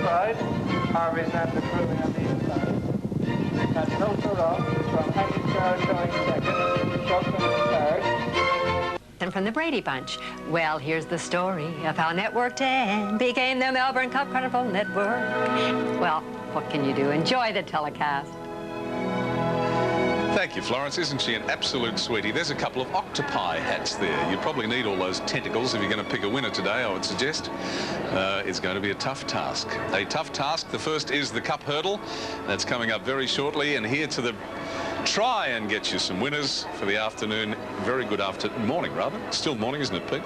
outside, Harvey's not improving on the inside. That's no wrong from Henry Star showing second, Shulkin third. And from the Brady Bunch, well, here's the story of how Network 10 became the Melbourne Cup Carnival Network. Well, what can you do? Enjoy the telecast. Thank you, Florence. Isn't she an absolute sweetie? There's a couple of octopi hats there. You probably need all those tentacles if you're going to pick a winner today, I would suggest. It's going to be a tough task. A tough task. The first is the Cup Hurdle. That's coming up very shortly. And here to try and get you some winners for the afternoon. Very good morning, rather. Still morning, isn't it, Pete?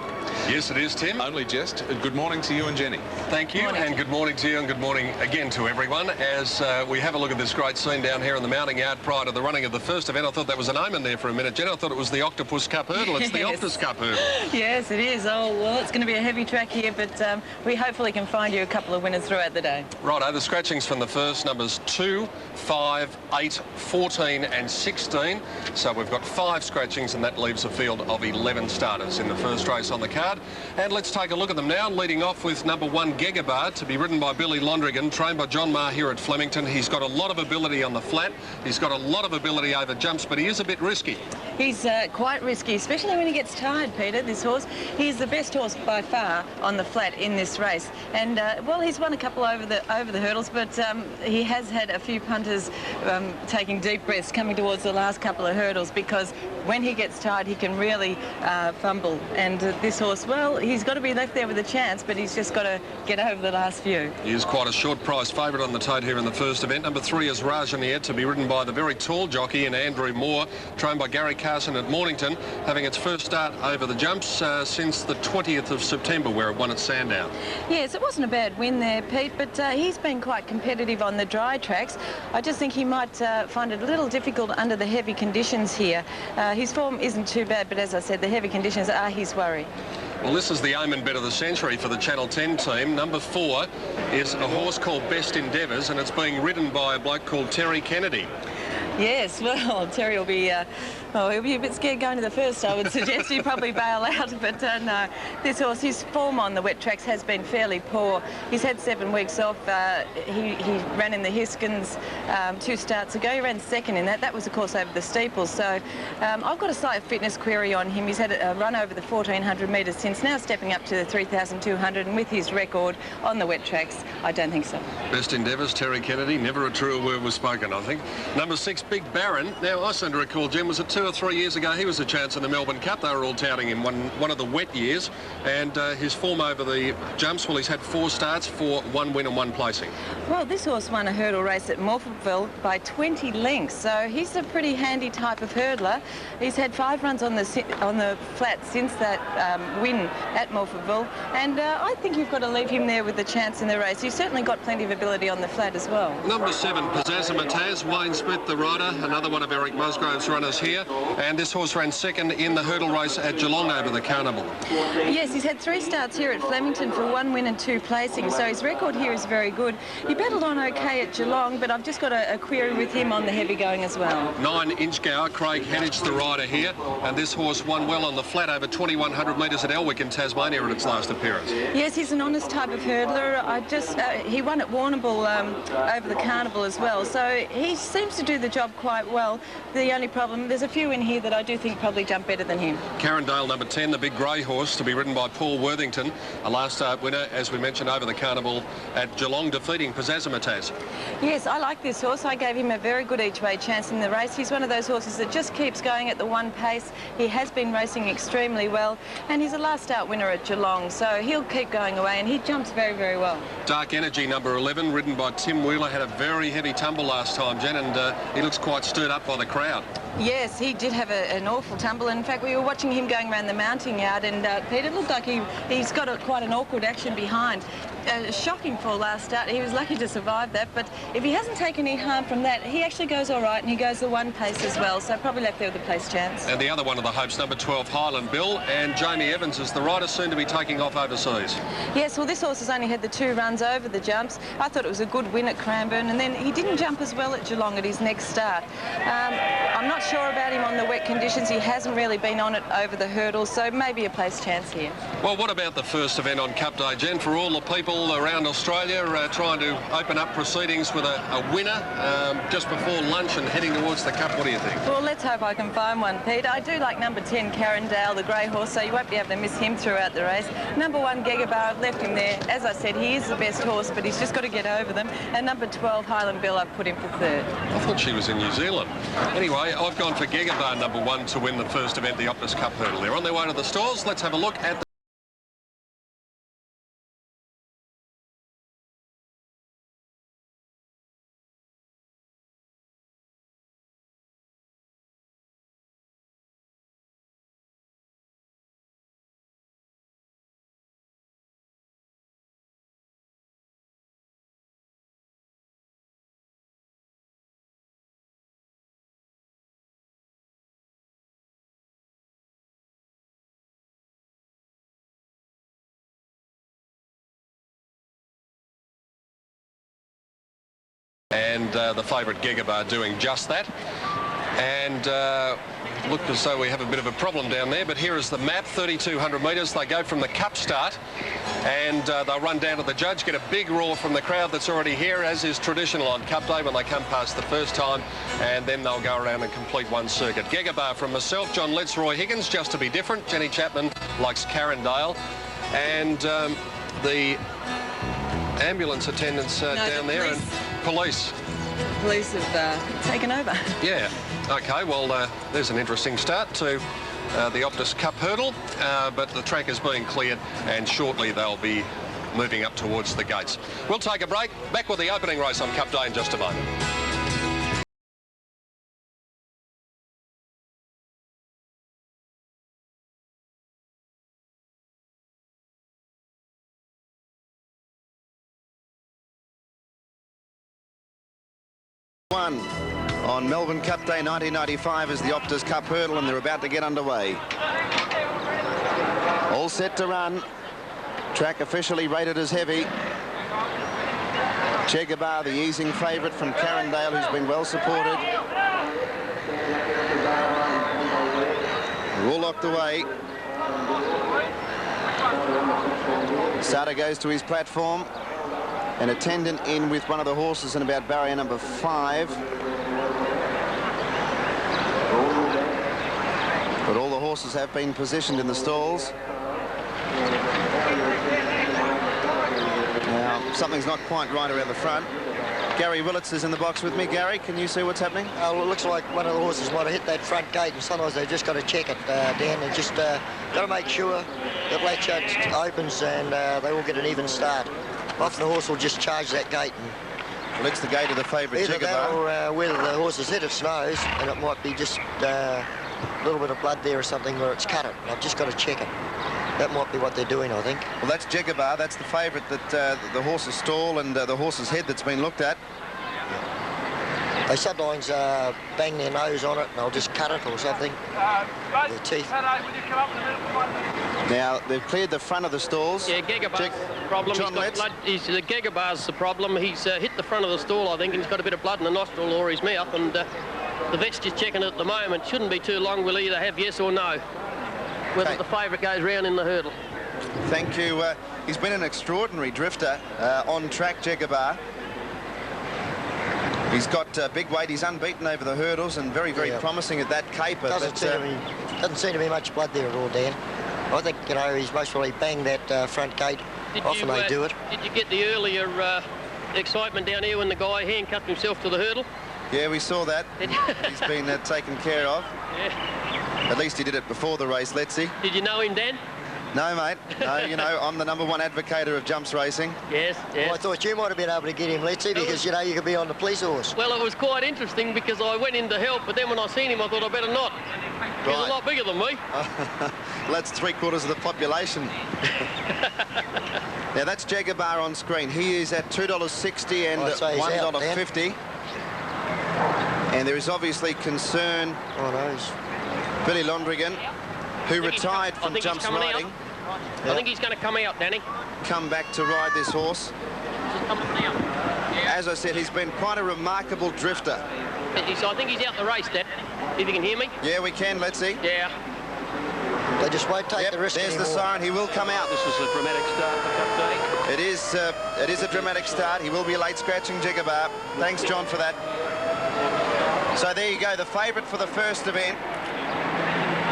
Yes, it is, Tim. Only just. Good morning to you and Jenny. Thank you, and good morning to you, and good morning again to everyone. As we have a look at this great scene down here in the mounting yard prior to the running of the first event, I thought that was an omen there for a minute, Jenny. I thought it was the Octopus Cup Hurdle. It's the Optus Cup Hurdle. Yes, it is. Oh, well, it's going to be a heavy track here, but we hopefully can find you a couple of winners throughout the day. Righto, the scratchings from the first numbers 2, 5, 8, 14 and 16. So we've got 5 scratchings, and that leaves a field of 11 starters in the first race on the card. And let's take a look at them now, leading off with number 1, Gegabard, to be ridden by Billy Londrigan, trained by John Marr here at Flemington. He's got a lot of ability on the flat. He's got a lot of ability over jumps, but he is a bit risky. He's quite risky, especially when he gets tired, Peter, this horse. He's the best horse by far on the flat in this race. And, well, he's won a couple over the hurdles, but he has had a few punters taking deep breaths coming towards the last couple of hurdles, because when he gets tired, he can really fumble. And this horse, well, he's got to be left there with a chance, but he's just got to get over the last few. He is quite a short price favourite on the tote here in the first event. Number 3 is Rajanier, to be ridden by the very tall jockey in Andrew Moore, trained by Gary Carson at Mornington, having its first start over the jumps since the 20th of September, where it won at Sandown. Yes, it wasn't a bad win there, Pete, but he's been quite competitive on the dry tracks. I just think he might find it a little difficult under the heavy conditions here. His form isn't too bad, but as I said, the heavy conditions are his worry. Well, this is the omen bet of the century for the Channel 10 team. Number 4 is a horse called Best Endeavours, and it's being ridden by a bloke called Terry Kennedy. Yes, well, Terry will be, he'll be a bit scared going to the first, I would suggest. He'd probably bail out, but no. This horse, his form on the wet tracks has been fairly poor. He's had 7 weeks off. He ran in the Hiskins 2 starts ago. He ran second in that. That was, of course, over the steeples. So I've got a slight fitness query on him. He's had a run over the 1,400 metres since, now stepping up to the 3,200, and with his record on the wet tracks, I don't think so. Best Endeavours, Terry Kennedy. Never a truer word was spoken, I think. Number 6, Big Baron. Now, I seem to recall, Jim, was it 2 or 3 years ago, he was a chance in the Melbourne Cup. They were all touting him one of the wet years, and his form over the jumps, well, he's had 4 starts for 1 win and 1 placing. Well, this horse won a hurdle race at Morphettville by 20 lengths, so he's a pretty handy type of hurdler. He's had 5 runs on the flat since that win at Morphettville, and I think you've got to leave him there with the chance in the race. He's certainly got plenty of ability on the flat as well. Number 7, Pizzazamataz, Wayne Smith, the rider, another one of Eric Musgrove's runners here, and this horse ran second in the hurdle race at Geelong over the carnival. Yes, he's had 3 starts here at Flemington for 1 win and 2 placings, so his record here is very good. He battled on okay at Geelong, but I've just got a query with him on the heavy going as well. 9 Inchgower, Craig Hennage, the rider here, and this horse won well on the flat over 2,100 metres at Elwick in Tasmania at its last appearance. Yes, he's an honest type of hurdler. He won at Warrnambool over the carnival as well, so he seems to do the job quite well. The only problem, there's a few in here that I do think probably jump better than him. Carindale, number 10, the big grey horse, to be ridden by Paul Worthington, a last start winner, as we mentioned, over the carnival at Geelong, defeating Pizzazamataz. Yes, I like this horse. I gave him a very good each-way chance in the race. He's one of those horses that just keeps going at the one pace. He has been racing extremely well, and he's a last start winner at Geelong, so he'll keep going away, and he jumps very, very well. Dark Energy, number 11, ridden by Tim Wheeler, had a very heavy tumble last time, Jen, and he looks quite stirred up by the crowd. Yes, he did have an awful tumble. In fact, we were watching him going around the mounting yard, and Peter, it looked like he's got quite an awkward action behind. A shocking fall last start. He was lucky to survive that, but if he hasn't taken any harm from that, he actually goes all right, and he goes the 1 pace as well, so probably left there with a place chance. And the other one of the hopes, number 12, Highland Bill, and Jamie Evans is the rider, soon to be taking off overseas. Yes, well, this horse has only had the 2 runs over the jumps. I thought it was a good win at Cranbourne, and then he didn't jump as well at Geelong at his next start. I'm not not sure about him on the wet conditions. He hasn't really been on it over the hurdles, so maybe a place chance here. Well, what about the first event on Cup Day, Jen? For all the people around Australia trying to open up proceedings with a winner just before lunch and heading towards the Cup, what do you think? Well, let's hope I can find one, Pete. I do like number 10, Carindale, the grey horse, so you won't be able to miss him throughout the race. Number 1, Gegabar, I've left him there. As I said, he is the best horse, but he's just got to get over them. And number 12, Highland Bill, I've put him for 3rd. I thought she was in New Zealand. Anyway, I've gone for Gegabar, number 1, to win the first event, the Optus Cup Hurdle. They're on their way to the stalls. Let's have a look at the... And the favourite Gegabar doing just that. And look as though we have a bit of a problem down there, but here is the map, 3,200 metres. They go from the Cup start and they'll run down to the judge, get a big roar from the crowd that's already here, as is traditional on Cup Day when they come past the first time, and then they'll go around and complete one circuit. Gegabar from myself, John Letts, Roy Higgins, just to be different. Jenny Chapman likes Carindale. And the ambulance attendants down there, and police. Police have taken over. Yeah. OK, well, there's an interesting start to the Optus Cup Hurdle, but the track is being cleared and shortly they'll be moving up towards the gates. We'll take a break. Back with the opening race on Cup Day in just a moment. One on Melbourne Cup Day 1995 is the Optus Cup Hurdle, and they're about to get underway. All set to run. Track officially rated as heavy. Gegabar, the easing favourite from Carindale, who's been well supported. They're all locked away. Starter goes to his platform. An attendant in with one of the horses in about barrier number 5. But all the horses have been positioned in the stalls. Now, something's not quite right around the front. Gary Willits is in the box with me. Gary, can you see what's happening? Well, it looks like one of the horses might have hit that front gate, and sometimes they've just got to check it, Dan. They just got to make sure that latch opens and they all get an even start. Often the horse will just charge that gate. Well, it's the gate of the favourite Gegabar. Either that or whether the horse has hit its nose, and it might be just a little bit of blood there or something where it's cut it. I've just got to check it. That might be what they're doing, I think. Well, that's Gegabar. That's the favourite that the horse's stall and the horse's head that's been looked at. They sometimes bang their nose on it and they'll just cut it or something. Their teeth. Now, they've cleared the front of the stalls. Yeah, Gegabar's the problem. John He's got blood. The Gegabar's the problem. He's hit the front of the stall, I think, and he's got a bit of blood in the nostril or his mouth, and the vet's just checking it at the moment. Shouldn't be too long. We'll either have yes or no, whether the favourite goes round in the hurdle. Thank you. He's been an extraordinary drifter on track, Gegabar. He's got big weight. He's unbeaten over the hurdles and very, very promising at that caper. Doesn't seem to be much blood there at all, Dan. I think, you know, he's most probably banged that front gate. Often they do it. Did you get the earlier excitement down here when the guy handcuffed himself to the hurdle? Yeah, we saw that. He's been taken care of. Yeah. At least he did it before the race, Lettsy. Did you know him, Dan? No, mate. No, you know, I'm the #1 advocator of jumps racing. Yes, yes. Well, I thought you might have been able to get him, Lettsy, because, you know, you could be on the police horse. Well, it was quite interesting because I went in to help, but then when I seen him, I thought I better not. He's a lot bigger than me. Well, that's 3/4 of the population. Now, that's Gegabar on screen. He is at $2.60 and $1.50. And there is obviously concern. Oh, no. Billy Londrigan, who retired from jumps riding. I think he's going to come out, Danny. Come back to ride this horse. Just coming out. Yeah. As I said, he's been quite a remarkable drifter. I think he's out the race, Dan. If you can hear me? Yeah, we can. Let's see. Yeah. They just won't take the risk There's anymore. the siren. He will come out. This is a dramatic start for Cup Day. It is a dramatic start. He will be late scratching Jigabar. Thanks, John, for that. So there you go. The favourite for the first event,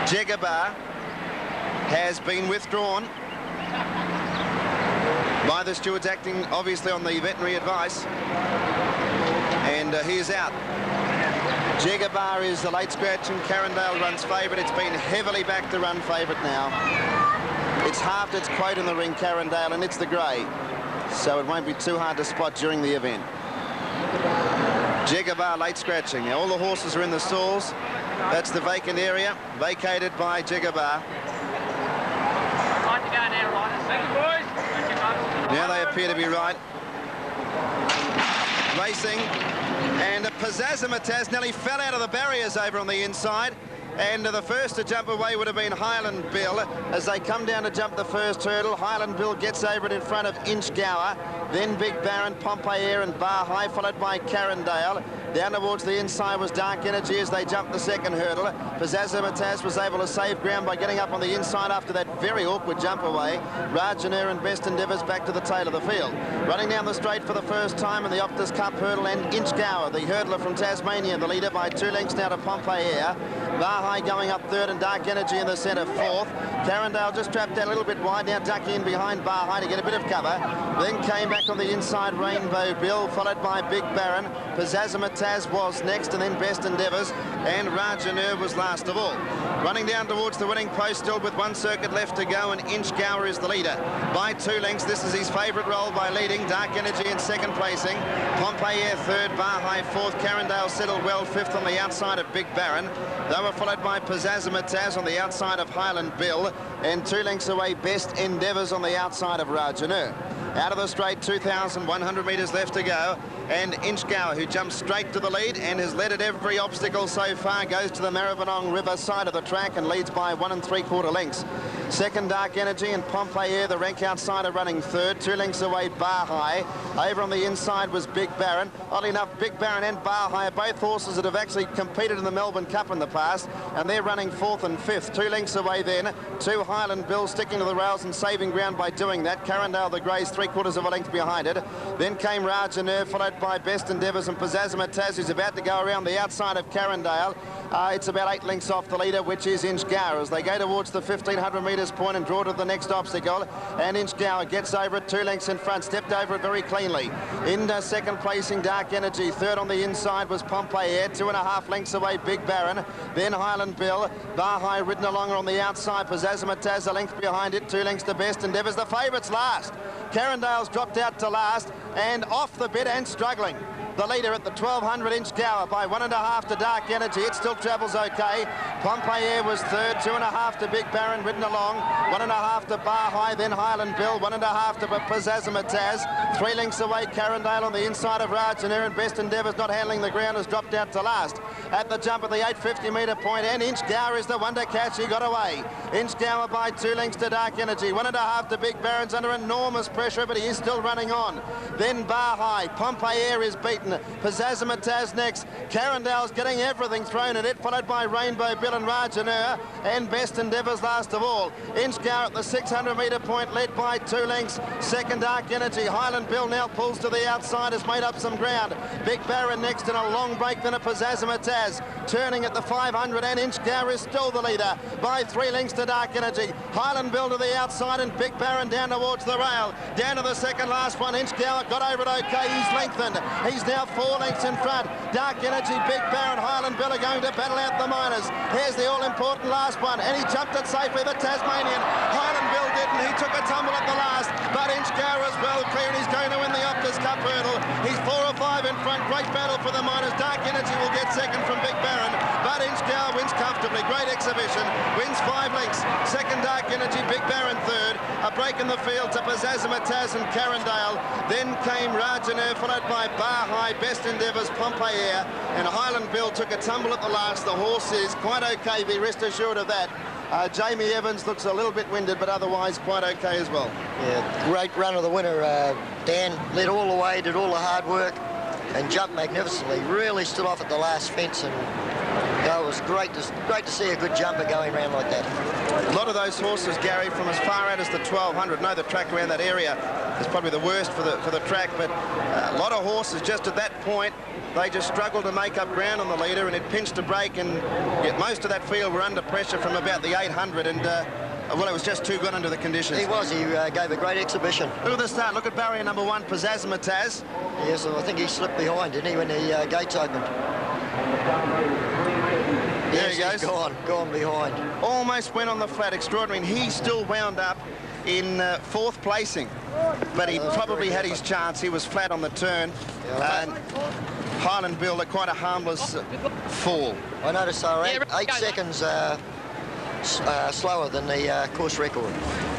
Jigabar, has been withdrawn by the stewards, acting obviously on the veterinary advice, and he is out. Jigabar is the late scratch and Carindale runs favourite. It's been heavily back to run favourite now. It's halved its quote in the ring, Carindale, and it's the grey, so it won't be too hard to spot during the event. Jigabar late scratching. Now all the horses are in the stalls. That's the vacant area, vacated by Jigabar. Now they appear to be right. Racing, and Pizzazimataz nearly fell out of the barriers over on the inside, and the first to jump away would have been Highland Bill. As they come down to jump the first hurdle, Highland Bill gets over it in front of Inchgower, then Big Baron, Pompeii and Bar High, followed by Carindale. Down towards the inside was Dark Energy as they jumped the second hurdle. Pizzazimataz was able to save ground by getting up on the inside after that very awkward jump away. Rajaner and Best Endeavours back to the tail of the field. Running down the straight for the first time in the Optus Cup hurdle, and Inchgower, the hurdler from Tasmania, the leader by 2 lengths now to Pompeii. Bar High going up third and Dark Energy in the centre fourth. Carindale just trapped out a little bit wide, now ducking in behind Bar High to get a bit of cover. Then came back on the inside Rainbow Bill, followed by Big Baron. Pizzazimataz was next, and then Best Endeavours, and Rajaner was last of all. Running down towards the winning post still with 1 circuit left to go, and Inchgower is the leader by 2 lengths. This is his favourite role by leading. Dark Energy in second placing, Pompeii third, Bar High fourth, Carindale settled well fifth on the outside of Big Baron. They were followed by Pizzazimataz on the outside of Highland Bill, and 2 lengths away Best Endeavours on the outside of Rajaner. Out of the straight, 2,100 metres left to go, and Inchgower, who jumps straight to the lead and has led at every obstacle so far, goes to the Maribyrnong River side of the track and leads by 1 3/4 lengths. Second, Dark Energy, and Pompeii, the rank outsider, running third. 2 lengths away, Bar High. Over on the inside was Big Baron. Oddly enough, Big Baron and Bar High are both horses that have actually competed in the Melbourne Cup in the past, and they're running fourth and fifth. 2 lengths away then, 2 Highland Bill sticking to the rails and saving ground by doing that. Carindale, the Greys, 3/4 of a length behind it. Then came Rajaner, followed by Best Endeavours and Pizzazimataz, who's about to go around the outside of Carindale. It's about 8 lengths off the leader, which is Inchgower, as they go towards the 1,500 metres point and draw to the next obstacle. And Inchgower gets over it, 2 lengths in front, stepped over it very cleanly. In second placing, Dark Energy. Third on the inside was Pompeii, 2.5 lengths away, Big Baron. Then Highland Bill. Bar High ridden along on the outside. Pizzazimataz a length behind it, 2 lengths to Best Endeavours. The favourites last. Carindale's dropped out to last and off the bit and struggling. The leader at the 1,200 Inchgower by 1.5 to Dark Energy. It still travels okay. Pompeii was third, 2.5 to Big Baron ridden along, 1.5 to Bar High, then Highland Bill, 1.5 to Pizzazimataz. 3 lengths away, Carindale on the inside of Rajaner, and Best Endeavours not handling the ground has dropped out to last. At the jump at the 850 metre point, and Inchgower is the one to catch. He got away. Inchgower by 2 lengths to Dark Energy, 1.5 to Big Baron's under enormous pressure, but he is still running on. Then Bar High. Pompeii is beaten. Pizzazimataz next. Carindale's getting everything thrown at it, followed by Rainbow Bill and Rajaner, and Best Endeavours last of all. Inchgower at the 600 metre point, led by 2 lengths. Second, Dark Energy. Highland Bill now pulls to the outside, has made up some ground. Big Baron next in a long break, then a Pizzazimataz. Turning at the 500, and Inchgower is still the leader by 3 lengths to Dark Energy. Highland Bill to the outside, and Big Baron down towards the rail. Down to the second last one. Inchgower got over it okay. He's lengthened. He's now 4 lengths in front. Dark Energy, Big Baron, Highland Bill are going to battle out the minors. Here's the all-important last one, and he jumped it safely, the Tasmanian. Highland Bill didn't. He took a tumble at the last, but Inchgower is well clear, and he's going to win the Optus Cup hurdle. He's 4 or 5 in front. Great battle for the minors. Dark Energy will get second from Big Baron, but Inchgower wins comfortably. Great exhibition. Wins 5 lengths. Second, Dark Energy, Big Baron third. A break in the field to Pizzazimataz and Carindale. Then came Rajaner, followed by Bar High, Best Endeavours, Pompeii, and Highland Bill took a tumble at the last. The horse is quite okay, be rest assured of that. Jamie Evans looks a little bit winded, but otherwise quite okay as well. Yeah, great run of the winner. Dan led all the way, did all the hard work, and jumped magnificently. Really stood off at the last fence, and No, it was great to see a good jumper going around like that. A lot of those horses, Gary, from as far out as the 1200. No, the track around that area is probably the worst for the track, but a lot of horses just at that point, they just struggled to make up ground on the leader, and it pinched a break, and yet most of that field were under pressure from about the 800, and well, it was just too good under the conditions. He gave a great exhibition. Look at the start. Look at barrier number 1, Pizzazz. Yes, I think he slipped behind, didn't he, when the gates opened? There yes, he goes. He's gone behind. Almost went on the flat, extraordinary, and he still wound up in 4th placing. But he probably had his chance. He was flat on the turn. And Highland Bill, quite a harmless fall. I noticed they were 8 seconds slower than the course record.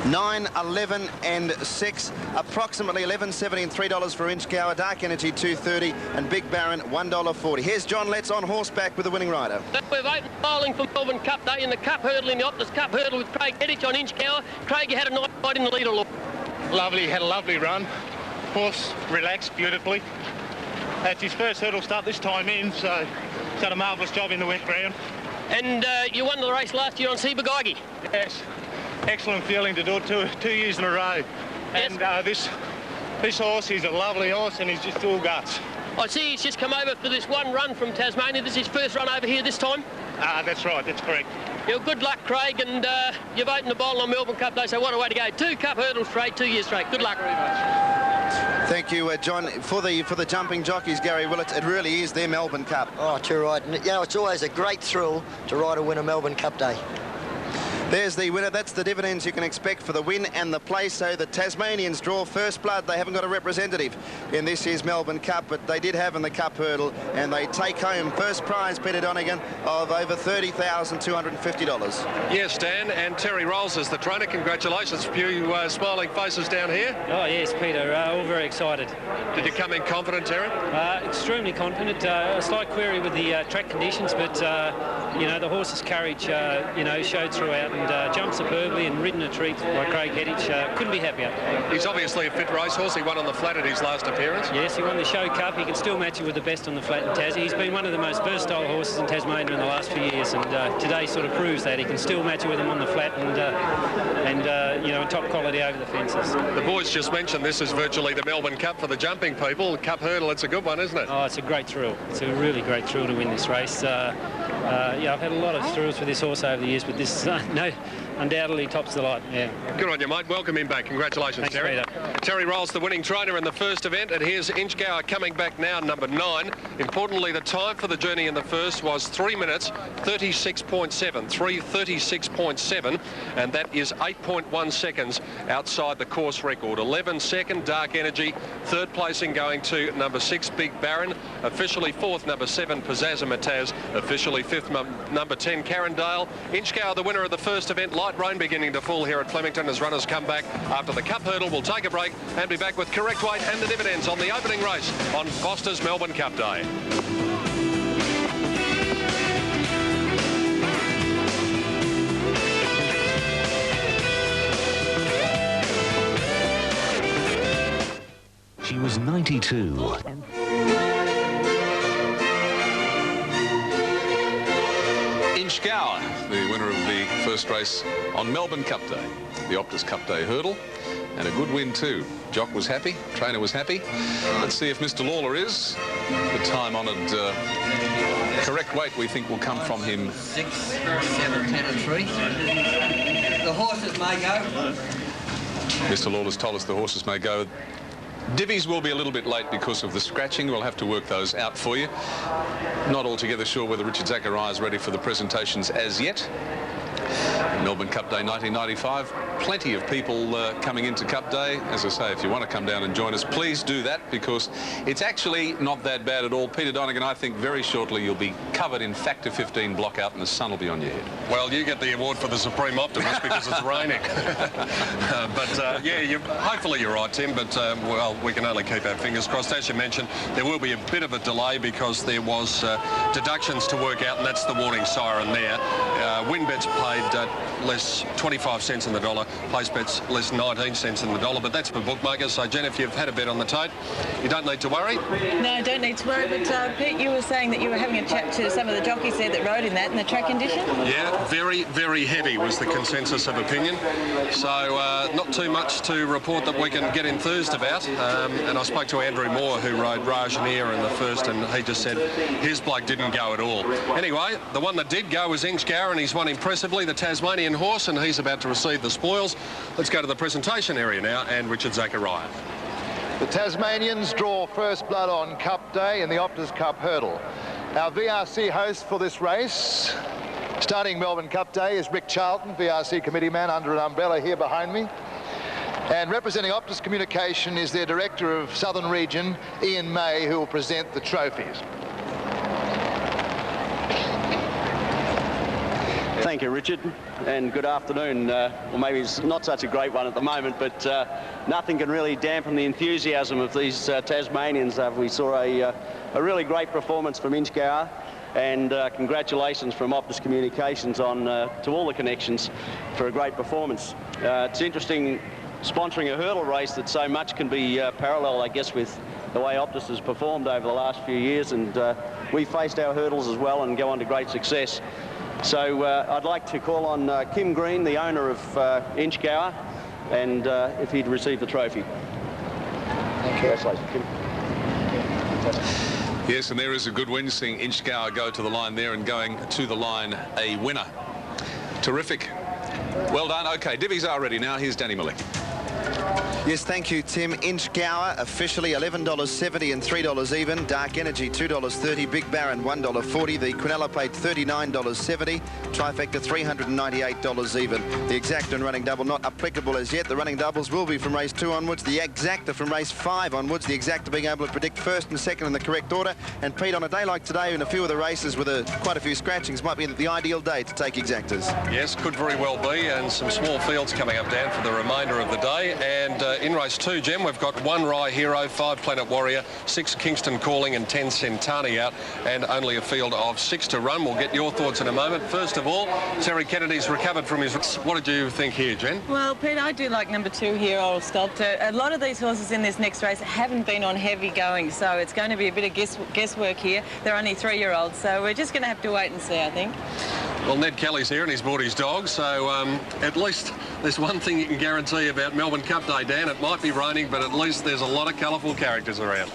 9, 11 and 6, approximately $11.70 and $3 for Inchgower, Dark Energy $2.30 and Big Baron $1.40. Here's John Letts on horseback with the winning rider. We've opened bowling for Melbourne Cup Day in the Cup Hurdle, in the Optus Cup Hurdle with Craig Hettich on Inchgower. Craig, you had a nice fight in the leader, look. Lovely, had a lovely run. Horse relaxed beautifully. That's his first hurdle start this time in, so he's done a marvellous job in the wet ground. And you won the race last year on Ciba-Geigy. Yes, excellent feeling to do it two years in a row. Yes. And this horse, he's a lovely horse, and he's just all guts. I see he's just come over for this one run from Tasmania. This is his first run over here this time. That's right, that's correct. Yeah, good luck, Craig, and you've opened the bowl on Melbourne Cup Day, so what a way to go. 2 Cup Hurdles straight, 2 years straight. Good luck. Thank you, John. For the jumping jockeys, Gary Willett, it really is their Melbourne Cup. Oh, too right. And, you know, it's always a great thrill to ride a winner Melbourne Cup Day. There's the winner. That's the dividends you can expect for the win and the place. So the Tasmanians draw first blood. They haven't got a representative in this year's Melbourne Cup, but they did have in the Cup Hurdle, and they take home first prize, Peter Donegan, of over $30,250. Yes, Dan, and Terry Rolls is the trainer. Congratulations for you smiling faces down here. Oh, yes, Peter. All very excited. Did you come in confident, Terry? Extremely confident. A slight query with the track conditions, but, you know, the horse's courage, you know, showed throughout. And jumped superbly and ridden a treat by Craig Hettich. Couldn't be happier. He's obviously a fit racehorse. He won on the flat at his last appearance. Yes, he won the Show Cup. He can still match it with the best on the flat in Tassie. He's been one of the most versatile horses in Tasmania in the last few years, and today sort of proves that he can still match it with him on the flat and you know, top quality over the fences. The boys just mentioned this is virtually the Melbourne Cup for the jumping people. Cup Hurdle, it's a good one, isn't it? Oh, it's a great thrill. It's a really great thrill to win this race. Yeah, I've had a lot of thrills with this horse over the years, but this undoubtedly tops the lot. Yeah. Good on you, mate. Welcome him back. Congratulations, Thanks, Terry. Peter. Terry Rolls, the winning trainer in the first event, and here's Inchgower coming back now, number 9. Importantly, the time for the journey in the first was 3 minutes 36.7, 3:36.7, and that is 8.1 seconds outside the course record. 11-second Dark Energy, 3rd placing going to number 6 Big Baron, officially 4th number 7 Pizzazz, officially 5th number 10 Carindale. Inchgower, the winner of the first event. Light rain beginning to fall here at Flemington as runners come back after the Cup Hurdle. We'll take a break and be back with correct weight and the dividends on the opening race on Foster's Melbourne Cup Day. She was 92. Inchgower, the winner of the first race on Melbourne Cup Day, the Optus Cup Day Hurdle, and a good win too. Jock was happy, trainer was happy. Let's see if Mr. Lawler is. The time-honoured correct weight we think will come from him. 6, 7, 10 and 3. The horses may go. Mr. Lawler's told us the horses may go. Divvies will be a little bit late because of the scratching. We'll have to work those out for you. Not altogether sure whether Richard Zachariah is ready for the presentations as yet. Melbourne Cup Day 1995. Plenty of people coming into Cup Day. As I say, if you want to come down and join us, please do that, because it's actually not that bad at all. Peter Donegan, I think very shortly you'll be covered in factor 15 block out and the sun will be on your head. Well, you get the award for the Supreme Optimist because it's raining. Yeah, hopefully you're right, Tim, but, well, we can only keep our fingers crossed. As you mentioned, there will be a bit of a delay because there was deductions to work out, and that's the warning siren there. WinBet's paid paid less 25 cents in the dollar. Place bets less 19 cents in the dollar, but that's for bookmakers. So, Jen, if you've had a bet on the tote, you don't need to worry. No, don't need to worry. But Pete, you were saying that you were having a chat to some of the jockeys there that rode in that, and the track condition? Yeah, very, very heavy was the consensus of opinion. So not too much to report that we can get enthused about. And I spoke to Andrew Moore, who rode Rajaneer in the first, and he just said his bloke didn't go at all. Anyway, the one that did go was Inchgower, and he's won impressively, the Tasmanian horse, and he's about to receive the spoils. Let's go to the presentation area now, and Richard Zachariah. The Tasmanians draw first blood on Cup Day in the Optus Cup Hurdle. Our VRC host for this race, starting Melbourne Cup Day, is Rick Charlton, VRC committee man under an umbrella here behind me. And representing Optus Communication is their Director of Southern Region, Ian May, who will present the trophies. Thank you, Richard, and good afternoon. Well, maybe it's not such a great one at the moment, but nothing can really dampen the enthusiasm of these Tasmanians. We saw a really great performance from Inchgower, and congratulations from Optus Communications on to all the connections for a great performance. It's interesting sponsoring a hurdle race that so much can be paralleled, I guess, with the way Optus has performed over the last few years, and we faced our hurdles as well and go on to great success. So I'd like to call on Kim Green, the owner of Inchgower, and if he'd receive the trophy. Thank you. Congratulations, Kim. Yes, and there is a good win, seeing Inchgower go to the line there and going to the line a winner. Terrific. Well done. OK, divvies are ready now. Here's Danny Malik. Yes, thank you, Tim. Inchgower officially $11.70 and $3 even. Dark Energy $2.30. Big Baron $1.40. The Quinella paid $39.70. Trifecta $398 even. The exacta and running double not applicable as yet. The running doubles will be from race 2 onwards. The exacta from race 5 onwards. The exacta being able to predict first and second in the correct order. And Pete, on a day like today, in a few of the races with quite a few scratchings, might be the ideal day to take exactas. Yes, could very well be, and some small fields coming up, Dan, for the remainder of the day. And in race 2, Jem, we've got 1 Rye Hero, 5 Planet Warrior, 6 Kingston Calling and 10 Centani out, and only a field of 6 to run. We'll get your thoughts in a moment. First of all, Terry Kennedy's recovered from his... What did you think here, Jen? Well, Pete, I do like number 2 here, Oral Sculptor. A lot of these horses in this next race haven't been on heavy going, so it's going to be a bit of guesswork here. They're only 3-year-olds, so we're just going to have to wait and see, I think. Well, Ned Kelly's here and he's brought his dog, so at least there's one thing you can guarantee about Melbourne Cup Day, Dan. It might be raining, but at least there's a lot of colourful characters around.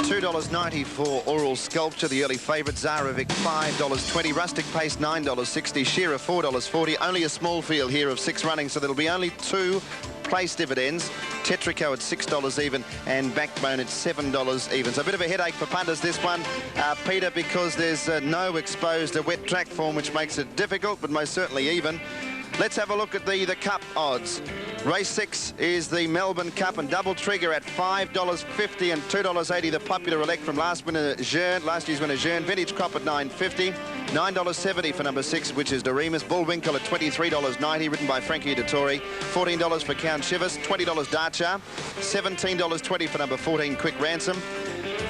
$2.90 for Oral Sculpture, the early favourite. Zarovic $5.20. Rustic Pace $9.60. Shearer $4.40. Only a small field here of 6 running, so there'll be only 2 place dividends. Tetrico at $6 even, and Backbone at $7 even. So a bit of a headache for punters, this one, Peter, because there's no exposed wet track form, which makes it difficult, but most certainly even. Let's have a look at the Cup odds. Race 6 is the Melbourne Cup, and double trigger at $5.50 and $2.80. The Popular Elect from last year's winner Jeune. Vintage Crop at $9.50. $9.70 for number 6, which is Doremus. Bullwinkle at $23.90, written by Frankie Dettori. $14 for Count Chivas. $20 Darchar. $17.20 for number 14, Quick Ransom.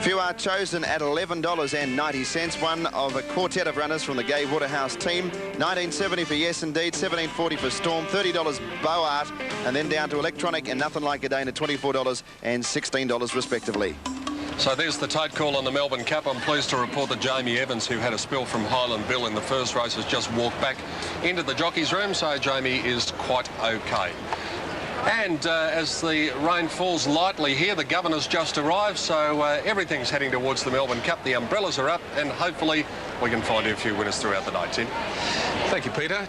Few are chosen at $11.90. One of a quartet of runners from the Gay Waterhouse team. $19.70 for Yes Indeed, $17.40 for Storm, $30 Boart, and then down to Electronic and Nothing Like a Dane at $24 and $16 respectively. So there's the tight call on the Melbourne Cup. I'm pleased to report that Jamie Evans, who had a spill from Highland Bill in the first race, has just walked back into the jockey's room, so Jamie is quite okay. And as the rain falls lightly here, the governor's just arrived, so everything's heading towards the Melbourne Cup. The umbrellas are up, and hopefully we can find you a few winners throughout the night, Tim. Thank you, Peter. Hey,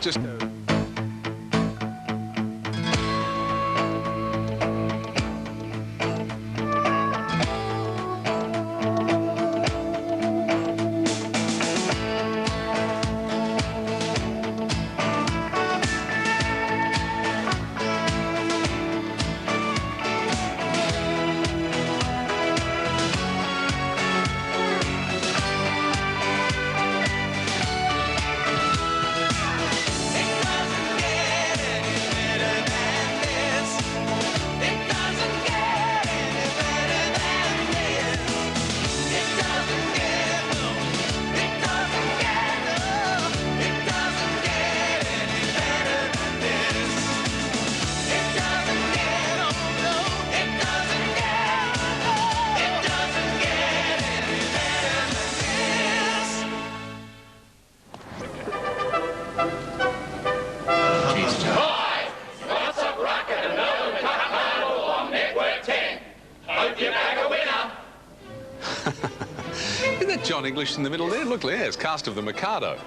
on English in the middle there. Look, there's cast of the Mikado.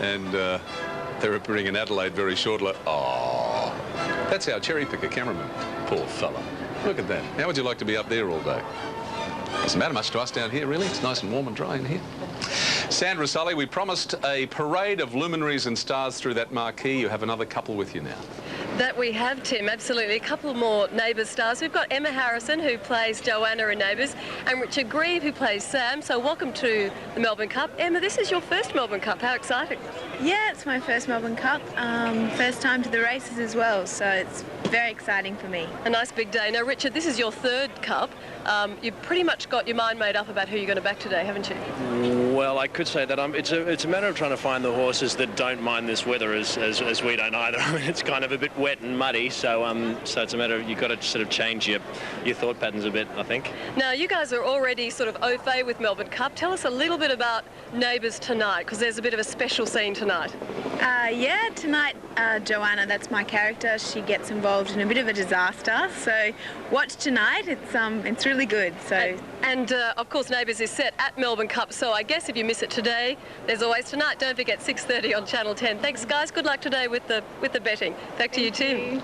And they're appearing in Adelaide very shortly. Oh, that's our cherry picker cameraman. Poor fella. Look at that. How would you like to be up there all day? Doesn't matter much to us down here, really. It's nice and warm and dry in here. Sandra Sully, we promised a parade of luminaries and stars through that marquee. You have another couple with you now. That we have, Tim, absolutely. A couple more Neighbours stars. We've got Emma Harrison, who plays Joanna in Neighbours, and Richard Grieve, who plays Sam. So welcome to the Melbourne Cup. Emma, this is your first Melbourne Cup. How exciting. Yeah, it's my first Melbourne Cup. First time to the races as well, so it's very exciting for me. A nice big day. Now, Richard, this is your third Cup. You've pretty much got your mind made up about who you're going to back today, haven't you? Well, I could say that it's a matter of trying to find the horses that don't mind this weather as we don't either. I mean, it's kind of a bit wet and muddy, so it's a matter of you've got to sort of change your thought patterns a bit, I think. Now, you guys are already sort of au fait with Melbourne Cup. Tell us a little bit about Neighbours tonight, because there's a bit of a special scene tonight. Yeah, tonight, Joanna, that's my character, she gets involved in a bit of a disaster. So watch tonight. It's really good. So and of course, Neighbours is set at Melbourne Cup. So I guess if you miss it today, there's always tonight. Don't forget 6:30 on Channel 10. Thanks, guys. Good luck today with the betting. Back to you, Tim.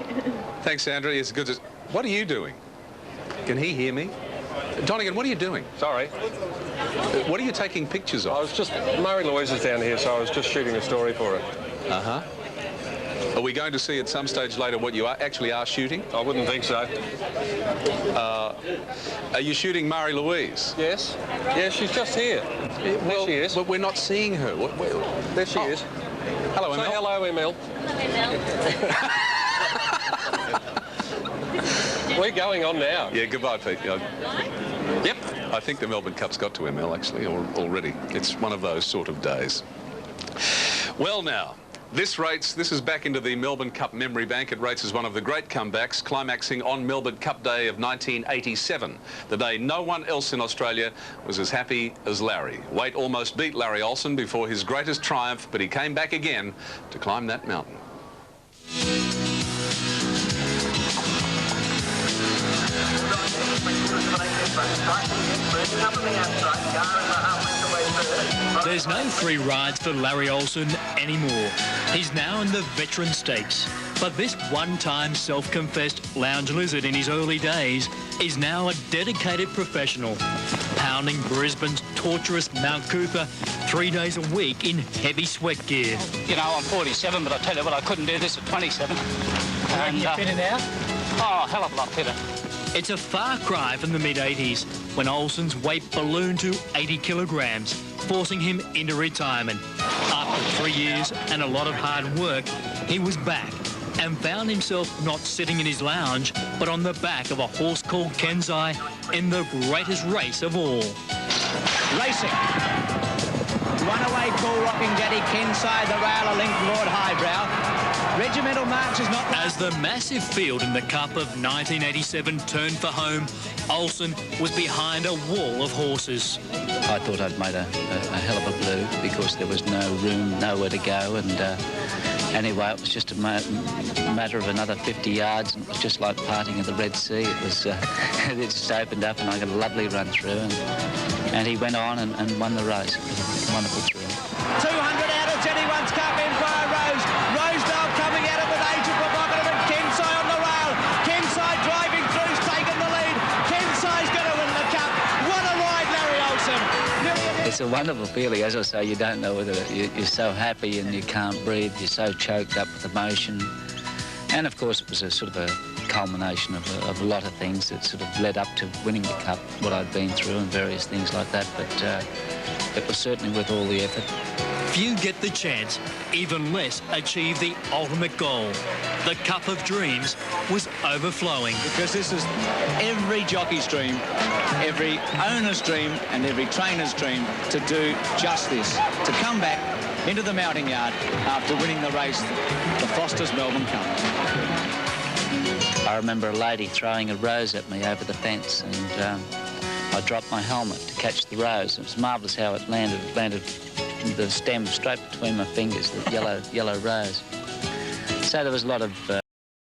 Thanks, Sandra. It's good to... What are you doing? Can he hear me? Donegan, what are you doing? Sorry. What are you taking pictures of? I was just... Murray Louise is down here, so I was just shooting a story for her. Uh-huh. Are we going to see at some stage later what you actually are shooting? I wouldn't think so. Are you shooting Murray Louise? Yes. Yeah, she's just here. Well, there she is. But we're not seeing her. There she is. Hello, Emil. Say hello, Emil. We're going on now. Yeah, goodbye, Pete. Yep. I think the Melbourne Cup's got to Emil, actually, already. It's one of those sort of days. Well, now, this is back into the Melbourne Cup memory bank. It rates as one of the great comebacks, climaxing on Melbourne Cup Day of 1987, the day no one else in Australia was as happy as Larry. Waite almost beat Larry Olsen before his greatest triumph, but he came back again to climb that mountain. There's no free rides for Larry Olsen anymore. He's now in the Veteran Stakes. But this one-time self-confessed lounge lizard in his early days is now a dedicated professional, pounding Brisbane's torturous Mount Cootha 3 days a week in heavy sweat gear. You know, I'm 47, but I tell you what, I couldn't do this at 27. And you're fitter now? Oh, a hell of a lot fitter. It's a far cry from the mid-80s, when Olsen's weight ballooned to 80 kilograms, forcing him into retirement. After 3 years and a lot of hard work, he was back and found himself not sitting in his lounge, but on the back of a horse called Kensai in the greatest race of all. Racing. Runaway bull rocking Daddy Kensai, the rail linked Lord Highbrow. Regimental march is not... As the massive field in the Cup of 1987 turned for home, Olsen was behind a wall of horses. I thought I'd made a hell of a blue because there was no room, nowhere to go, and anyway, it was just a matter of another 50 yards, and it was just like parting of the Red Sea. It was, it just opened up, and I got a lovely run through, and he went on and won the race. It was a wonderful thrill. 200 out of Jenny One's Cup, Empire Rose. Rosedale coming at it with Agent Provocative and Kensai on the rail. Kensai driving through, taking the lead. Kensai's going to win the Cup. What a ride, Larry Olsen. It's a wonderful feeling. As I say, you don't know whether you're so happy and you can't breathe. You're so choked up with emotion. And, of course, it was a sort of a culmination of a lot of things that sort of led up to winning the Cup, what I'd been through and various things like that. But it was certainly worth all the effort. Few get the chance, even less achieve the ultimate goal. The Cup of Dreams was overflowing. Because this is every jockey's dream, every owner's dream and every trainer's dream to do just this, to come back into the mounting yard after winning the race, the Foster's Melbourne Cup. I remember a lady throwing a rose at me over the fence, and I dropped my helmet to catch the rose. It was marvellous how it landed. It landed the stem straight between my fingers, the yellow rose. So there was a lot of